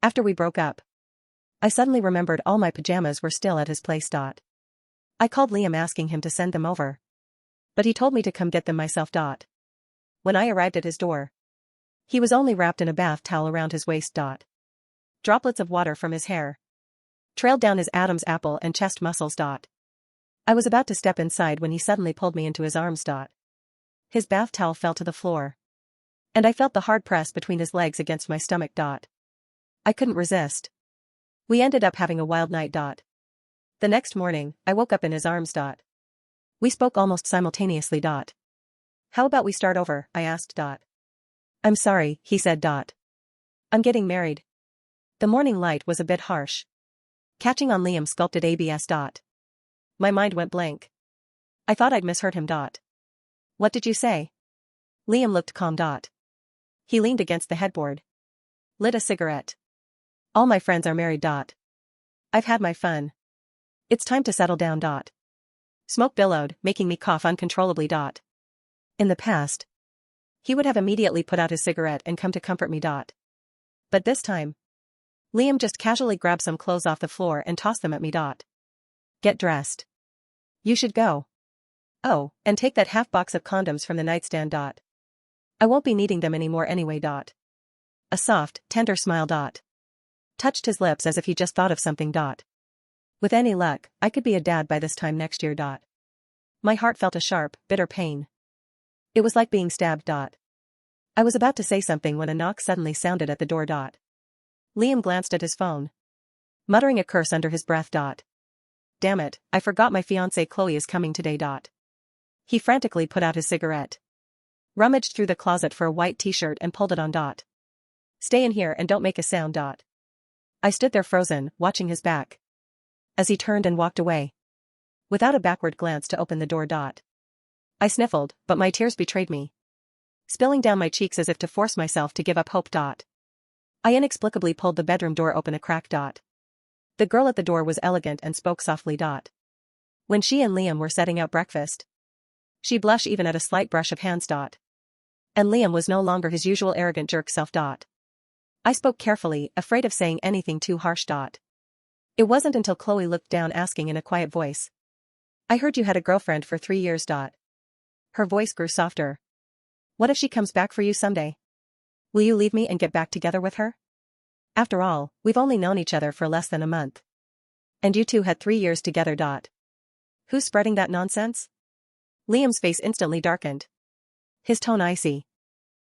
After we broke up, I suddenly remembered all my pajamas were still at his place. I called Liam asking him to send them over, but he told me to come get them myself. When I arrived at his door, he was only wrapped in a bath towel around his waist. Droplets of water from his hair trailed down his Adam's apple and chest muscles. I was about to step inside when he suddenly pulled me into his arms. His bath towel fell to the floor, and I felt the hard press between his legs against my stomach. I couldn't resist. We ended up having a wild night. The next morning, I woke up in his arms. We spoke almost simultaneously. How about we start over? I asked. I'm sorry, he said. I'm getting married. The morning light was a bit harsh, catching on Liam's sculpted abs. My mind went blank. I thought I'd misheard him. What did you say? Liam looked calm. He leaned against the headboard, lit a cigarette. All my friends are married. I've had my fun. It's time to settle down. Smoke billowed, making me cough uncontrollably. In the past, he would have immediately put out his cigarette and come to comfort me. But this time, Liam just casually grabbed some clothes off the floor and tossed them at me. Get dressed. You should go. Oh, and take that half box of condoms from the nightstand. I won't be needing them anymore anyway. A soft, tender smile touched his lips as if he just thought of something. With any luck, I could be a dad by this time next year. My heart felt a sharp, bitter pain. It was like being stabbed. I was about to say something when a knock suddenly sounded at the door. Liam glanced at his phone, muttering a curse under his breath. Damn it, I forgot my fiancée Chloe is coming today. He frantically put out his cigarette, rummaged through the closet for a white t-shirt and pulled it on. Stay in here and don't make a sound. I stood there frozen, watching his back as he turned and walked away, without a backward glance to open the door. I sniffled, but my tears betrayed me, spilling down my cheeks as if to force myself to give up hope. I inexplicably pulled the bedroom door open a crack. The girl at the door was elegant and spoke softly. When she and Liam were setting out breakfast, she blushed even at a slight brush of hands. And Liam was no longer his usual arrogant jerk self. I spoke carefully, afraid of saying anything too harsh. It wasn't until Chloe looked down asking in a quiet voice, I heard you had a girlfriend for 3 years. Her voice grew softer. What if she comes back for you someday? Will you leave me and get back together with her? After all, we've only known each other for less than a month. And you two had 3 years together. Who's spreading that nonsense? Liam's face instantly darkened, his tone icy.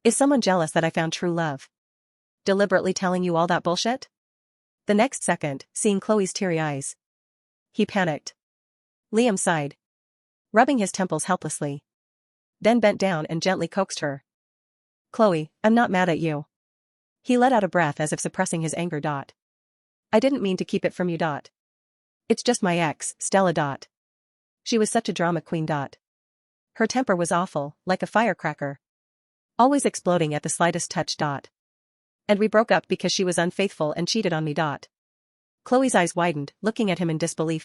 Is someone jealous that I found true love? Deliberately telling you all that bullshit? The next second, seeing Chloe's teary eyes, he panicked. Liam sighed, rubbing his temples helplessly, then bent down and gently coaxed her. Chloe, I'm not mad at you. He let out a breath as if suppressing his anger. I didn't mean to keep it from you. It's just my ex, Stella. She was such a drama queen. Her temper was awful, like a firecracker, always exploding at the slightest touch. And we broke up because she was unfaithful and cheated on me. Chloe's eyes widened, looking at him in disbelief.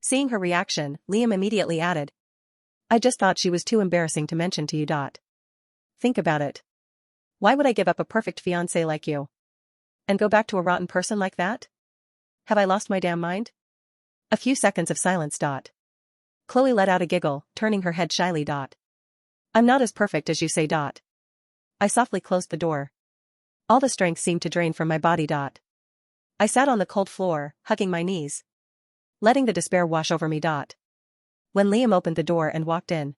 Seeing her reaction, Liam immediately added, I just thought she was too embarrassing to mention to you. Think about it. Why would I give up a perfect fiancé like you and go back to a rotten person like that? Have I lost my damn mind? A few seconds of silence. Chloe let out a giggle, turning her head shyly. I'm not as perfect as you say. I softly closed the door. All the strength seemed to drain from my body. I sat on the cold floor, hugging my knees, letting the despair wash over me. When Liam opened the door and walked in,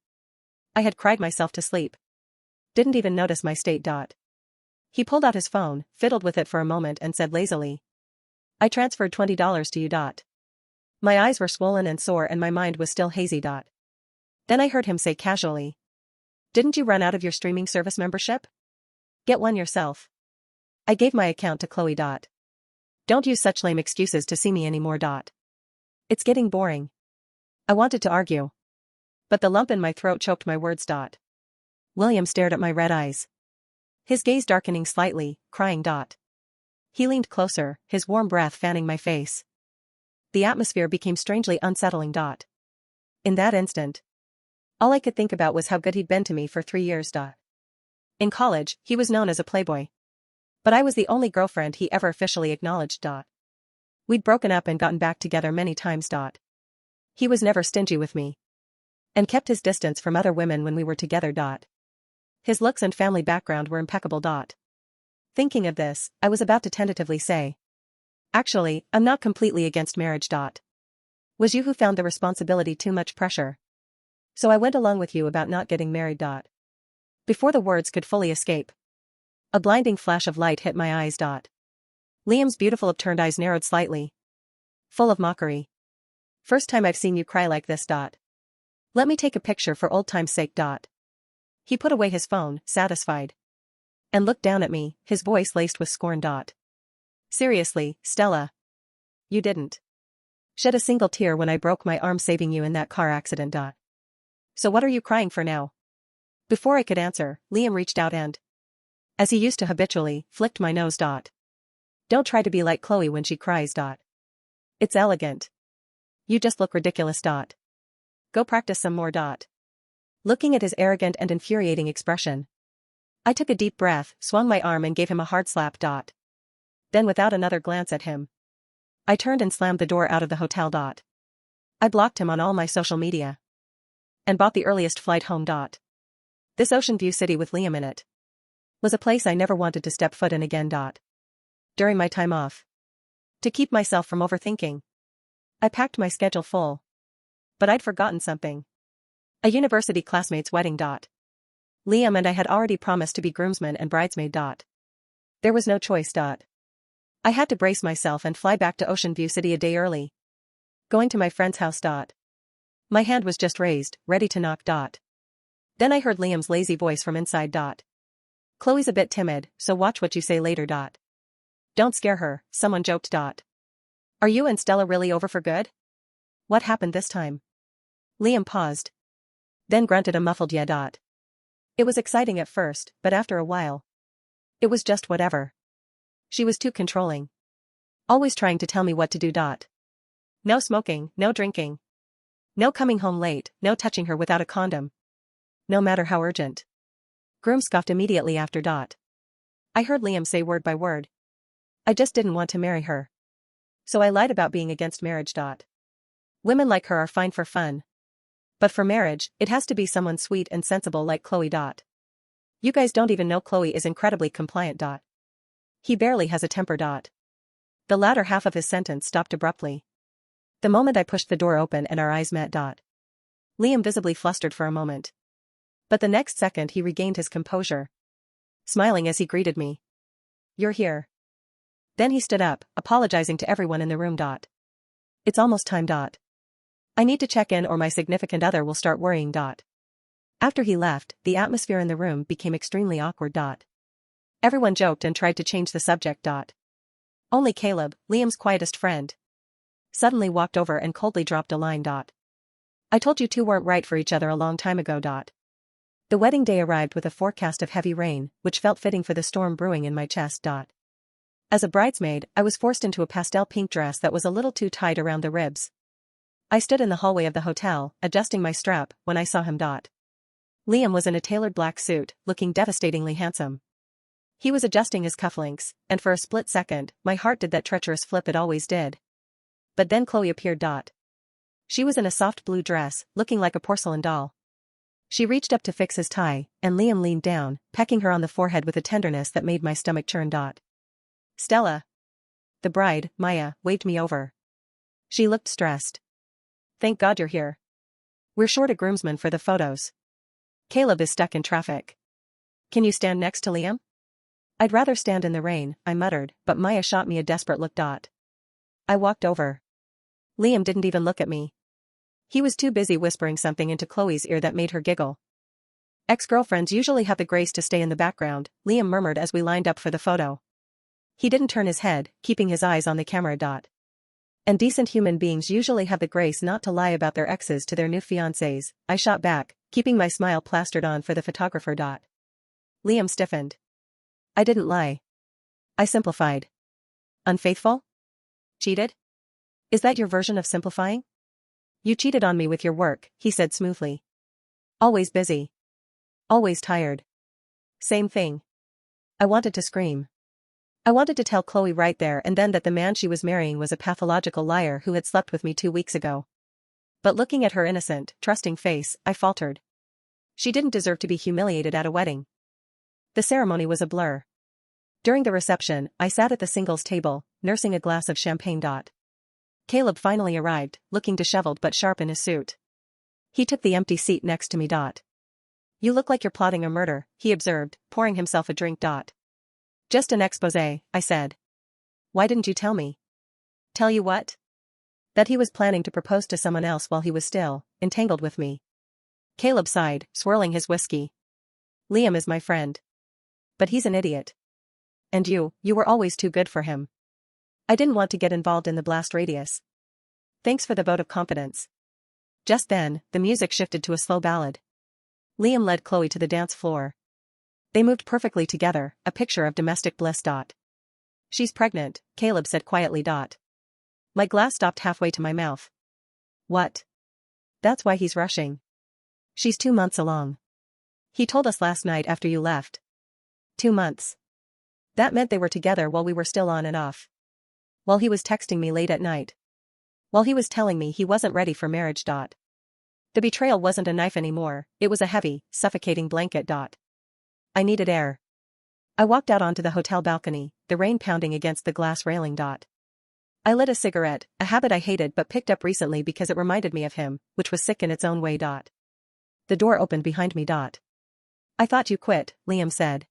I had cried myself to sleep. Didn't even notice my state. He pulled out his phone, fiddled with it for a moment and said lazily, I transferred $20 to you. My eyes were swollen and sore and my mind was still hazy. Then I heard him say casually, didn't you run out of your streaming service membership? Get one yourself. I gave my account to Chloe. Don't use such lame excuses to see me anymore. It's getting boring. I wanted to argue, but the lump in my throat choked my words. William stared at my red eyes, his gaze darkening slightly, crying. He leaned closer, his warm breath fanning my face. The atmosphere became strangely unsettling. In that instant, all I could think about was how good he'd been to me for 3 years. In college, he was known as a playboy. But I was the only girlfriend he ever officially acknowledged. We'd broken up and gotten back together many times. He was never stingy with me. And kept his distance from other women when we were together. His looks and family background were impeccable. Thinking of this, I was about to tentatively say, actually, I'm not completely against marriage. Was you who found the responsibility too much pressure? So I went along with you about not getting married. Before the words could fully escape, a blinding flash of light hit my eyes. Liam's beautiful upturned eyes narrowed slightly, full of mockery. First time I've seen you cry like this. Let me take a picture for old time's sake. He put away his phone, satisfied, and looked down at me, his voice laced with scorn. Seriously, Stella. You didn't shed a single tear when I broke my arm saving you in that car accident. So what are you crying for now? Before I could answer, Liam reached out and, as he used to habitually, flicked my nose. Don't try to be like Chloe when she cries. It's elegant. You just look ridiculous. Go practice some more. Looking at his arrogant and infuriating expression, I took a deep breath, swung my arm and gave him a hard slap. Then without another glance at him, I turned and slammed the door out of the hotel. I blocked him on all my social media and bought the earliest flight home. This ocean view city with Liam in it was a place I never wanted to step foot in again. During my time off, to keep myself from overthinking, I packed my schedule full. But I'd forgotten something. A university classmate's wedding. Liam and I had already promised to be groomsmen and bridesmaid. There was no choice. I had to brace myself and fly back to Ocean View City a day early. Going to my friend's house. My hand was just raised, ready to knock. Then I heard Liam's lazy voice from inside. Chloe's a bit timid, so watch what you say later. Don't scare her, someone joked. Are you and Stella really over for good? What happened this time? Liam paused, then grunted a muffled yeah. It was exciting at first, but after a while, it was just whatever. She was too controlling. Always trying to tell me what to do. No smoking, no drinking. No coming home late, no touching her without a condom. No matter how urgent. Groom scoffed immediately after. I heard Liam say word by word, I just didn't want to marry her. So I lied about being against marriage. Women like her are fine for fun. But for marriage, it has to be someone sweet and sensible like Chloe. You guys don't even know Chloe is incredibly compliant. He barely has a temper. The latter half of his sentence stopped abruptly. The moment I pushed the door open and our eyes met. Liam visibly flustered for a moment. But the next second he regained his composure, smiling as he greeted me. You're here. Then he stood up, apologizing to everyone in the room. It's almost time. I need to check in or my significant other will start worrying. After he left, the atmosphere in the room became extremely awkward. Everyone joked and tried to change the subject. Only Caleb, Liam's quietest friend, suddenly walked over and coldly dropped a line. I told you two weren't right for each other a long time ago. The wedding day arrived with a forecast of heavy rain, which felt fitting for the storm brewing in my chest. As a bridesmaid, I was forced into a pastel pink dress that was a little too tight around the ribs. I stood in the hallway of the hotel, adjusting my strap, when I saw him. Liam was in a tailored black suit, looking devastatingly handsome. He was adjusting his cufflinks, and for a split second, my heart did that treacherous flip it always did. But then Chloe appeared. She was in a soft blue dress, looking like a porcelain doll. She reached up to fix his tie, and Liam leaned down, pecking her on the forehead with a tenderness that made my stomach churn. Stella. The bride, Maya, waved me over. She looked stressed. Thank God you're here. We're short a groomsman for the photos. Caleb is stuck in traffic. Can you stand next to Liam? I'd rather stand in the rain, I muttered, but Maya shot me a desperate look. I walked over. Liam didn't even look at me. He was too busy whispering something into Chloe's ear that made her giggle. Ex-girlfriends usually have the grace to stay in the background, Liam murmured as we lined up for the photo. He didn't turn his head, keeping his eyes on the camera. And decent human beings usually have the grace not to lie about their exes to their new fiancés, I shot back, keeping my smile plastered on for the photographer. Liam stiffened. I didn't lie. I simplified. Unfaithful? Cheated? Is that your version of simplifying? You cheated on me with your work, he said smoothly. Always busy. Always tired. Same thing. I wanted to scream. I wanted to tell Chloe right there and then that the man she was marrying was a pathological liar who had slept with me 2 weeks ago. But looking at her innocent, trusting face, I faltered. She didn't deserve to be humiliated at a wedding. The ceremony was a blur. During the reception, I sat at the singles table, nursing a glass of champagne. Caleb finally arrived, looking disheveled but sharp in his suit. He took the empty seat next to me. You look like you're plotting a murder, he observed, pouring himself a drink. Just an exposé, I said. Why didn't you tell me? Tell you what? That he was planning to propose to someone else while he was still entangled with me. Caleb sighed, swirling his whiskey. Liam is my friend. But he's an idiot. And you were always too good for him. I didn't want to get involved in the blast radius. Thanks for the vote of confidence. Just then, the music shifted to a slow ballad. Liam led Chloe to the dance floor. They moved perfectly together, a picture of domestic bliss. She's pregnant, Caleb said quietly. My glass stopped halfway to my mouth. What? That's why he's rushing. She's 2 months along. He told us last night after you left. 2 months. That meant they were together while we were still on and off. While he was texting me late at night. While he was telling me he wasn't ready for marriage. The betrayal wasn't a knife anymore, it was a heavy, suffocating blanket. I needed air. I walked out onto the hotel balcony, the rain pounding against the glass railing. I lit a cigarette, a habit I hated but picked up recently because it reminded me of him, which was sick in its own way. The door opened behind me. I thought you quit, Liam said.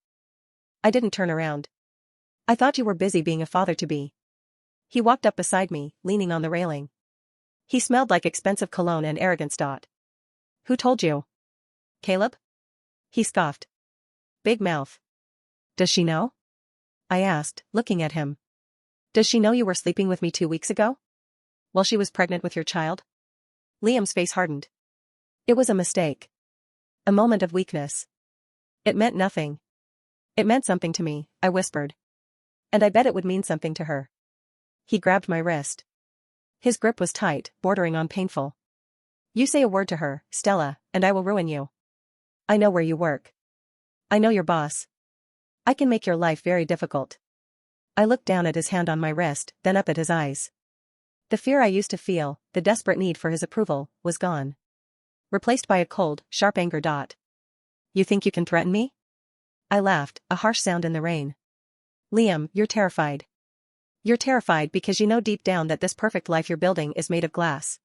I didn't turn around. I thought you were busy being a father-to-be. He walked up beside me, leaning on the railing. He smelled like expensive cologne and arrogance. Who told you? Caleb? He scoffed. Big mouth. Does she know? I asked, looking at him. Does she know you were sleeping with me 2 weeks ago? While she was pregnant with your child? Liam's face hardened. It was a mistake. A moment of weakness. It meant nothing. It meant something to me, I whispered. And I bet it would mean something to her. He grabbed my wrist. His grip was tight, bordering on painful. You say a word to her, Stella, and I will ruin you. I know where you work. I know your boss. I can make your life very difficult. I looked down at his hand on my wrist, then up at his eyes. The fear I used to feel, the desperate need for his approval, was gone. Replaced by a cold, sharp anger. You think you can threaten me? I laughed, a harsh sound in the rain. Liam, you're terrified. You're terrified because you know deep down that this perfect life you're building is made of glass.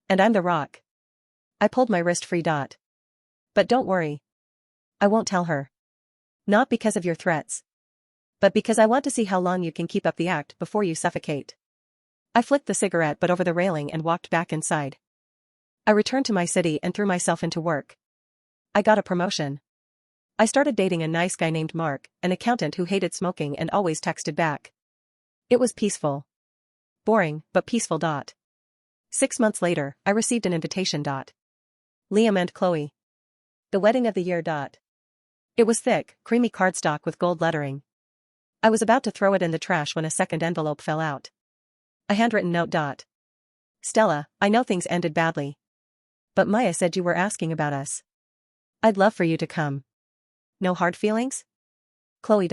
And I'm the rock. I pulled my wrist free. But don't worry. I won't tell her. Not because of your threats. But because I want to see how long you can keep up the act before you suffocate. I flicked the cigarette butt over the railing and walked back inside. I returned to my city and threw myself into work. I got a promotion. I started dating a nice guy named Mark, an accountant who hated smoking and always texted back. It was peaceful. Boring, but peaceful. 6 months later, I received an invitation. Liam and Chloe. The wedding of the year. It was thick, creamy cardstock with gold lettering. I was about to throw it in the trash when a second envelope fell out. A handwritten note. Stella, I know things ended badly. But Maya said you were asking about us. I'd love for you to come. No hard feelings? Chloe.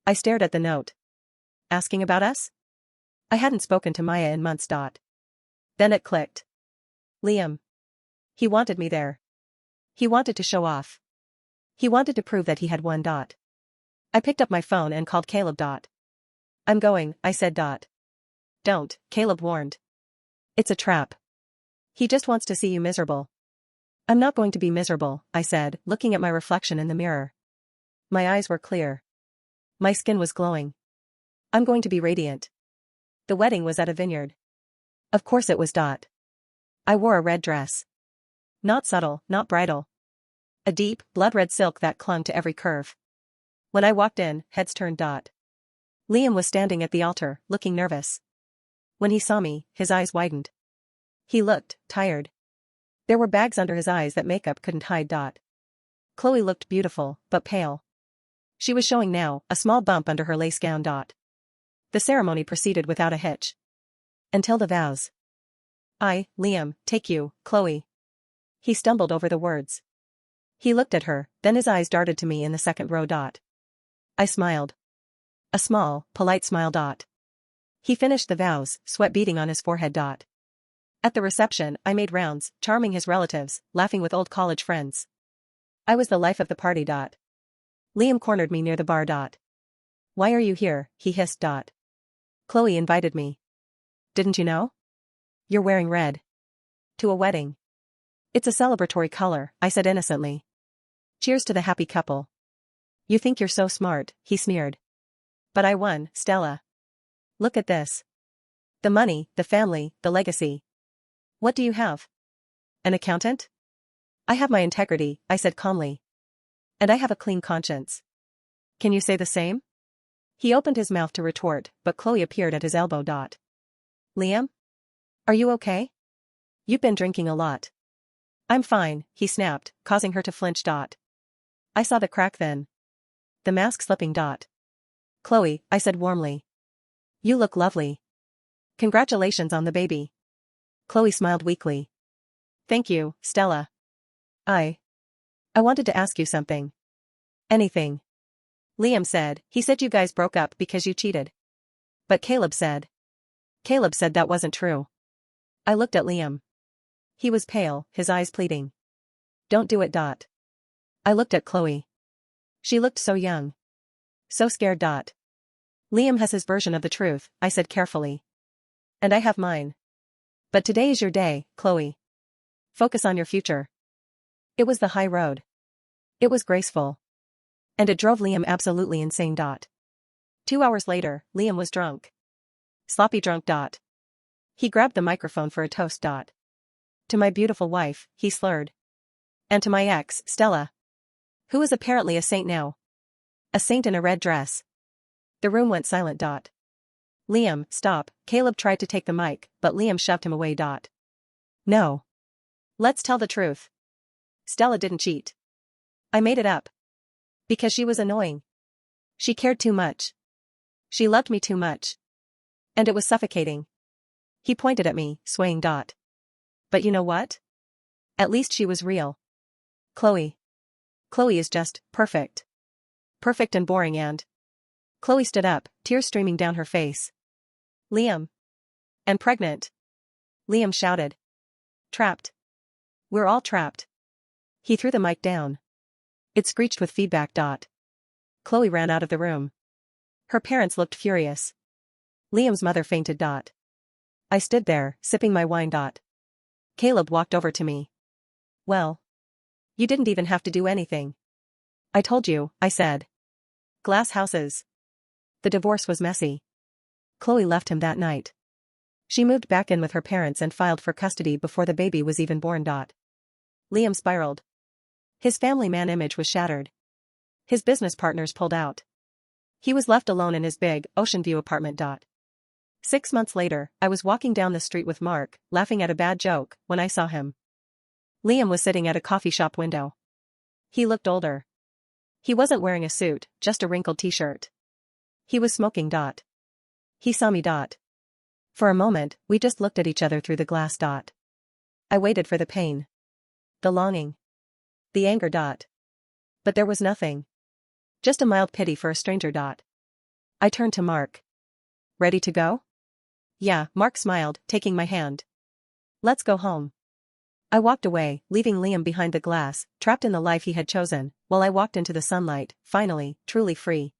I stared at the note. Asking about us? I hadn't spoken to Maya in months. Then it clicked. Liam. He wanted me there. He wanted to show off. He wanted to prove that he had won. I picked up my phone and called Caleb. I'm going, I said. Don't, Caleb warned. It's a trap. He just wants to see you miserable. I'm not going to be miserable, I said, looking at my reflection in the mirror. My eyes were clear. My skin was glowing. I'm going to be radiant. The wedding was at a vineyard. Of course it was. I wore a red dress. Not subtle, not bridal. A deep, blood-red silk that clung to every curve. When I walked in, heads turned. Liam was standing at the altar, looking nervous. When he saw me, his eyes widened. He looked tired. There were bags under his eyes that makeup couldn't hide. Chloe looked beautiful, but pale. She was showing now, a small bump under her lace gown. The ceremony proceeded without a hitch. Until the vows. I, Liam, take you, Chloe. He stumbled over the words. He looked at her, then his eyes darted to me in the second row. I smiled. A small, polite smile. He finished the vows, sweat beading on his forehead. At the reception, I made rounds, charming his relatives, laughing with old college friends. I was the life of the party. Liam cornered me near the bar. Why are you here? He hissed. Chloe invited me. Didn't you know? You're wearing red. To a wedding. It's a celebratory color, I said innocently. Cheers to the happy couple. You think you're so smart, he sneered. But I won, Stella. Look at this. The money, the family, the legacy. What do you have? An accountant? I have my integrity, I said calmly. And I have a clean conscience. Can you say the same? He opened his mouth to retort, but Chloe appeared at his elbow. Liam? Are you okay? You've been drinking a lot. I'm fine, he snapped, causing her to flinch. I saw the crack then. The mask slipping. Chloe, I said warmly. You look lovely. Congratulations on the baby. Chloe smiled weakly. Thank you, Stella. I wanted to ask you something. Anything. Liam said, he said you guys broke up because you cheated. But Caleb said that wasn't true. I looked at Liam. He was pale, his eyes pleading. Don't do it. I looked at Chloe. She looked so young. So scared. Liam has his version of the truth, I said carefully. And I have mine. But today is your day, Chloe. Focus on your future. It was the high road. It was graceful. And it drove Liam absolutely insane. 2 hours later, Liam was drunk. Sloppy drunk. He grabbed the microphone for a toast. To my beautiful wife, he slurred. And to my ex, Stella. Who is apparently a saint now. A saint in a red dress. The room went silent. Liam, stop, Caleb tried to take the mic, but Liam shoved him away. No. Let's tell the truth. Stella didn't cheat. I made it up. Because she was annoying. She cared too much. She loved me too much. And it was suffocating. He pointed at me, swaying. But you know what? At least she was real. Chloe. Chloe is just perfect. Perfect and boring and. Chloe stood up, tears streaming down her face. Liam. And pregnant. Liam shouted. Trapped. We're all trapped. He threw the mic down. It screeched with feedback. Chloe ran out of the room. Her parents looked furious. Liam's mother fainted. I stood there, sipping my wine. Caleb walked over to me. Well. You didn't even have to do anything. I told you, I said. Glass houses. The divorce was messy. Chloe left him that night. She moved back in with her parents and filed for custody before the baby was even born. Liam spiraled. His family man image was shattered. His business partners pulled out. He was left alone in his big, ocean view apartment. 6 months later, I was walking down the street with Mark, laughing at a bad joke, when I saw him. Liam was sitting at a coffee shop window. He looked older. He wasn't wearing a suit, just a wrinkled t-shirt. He was smoking. He saw me. For a moment, we just looked at each other through the glass. I waited for the pain. The longing. The anger. But there was nothing. Just a mild pity for a stranger. I turned to Mark. Ready to go? Yeah, Mark smiled, taking my hand. Let's go home. I walked away, leaving Liam behind the glass, trapped in the life he had chosen, while I walked into the sunlight, finally, truly free.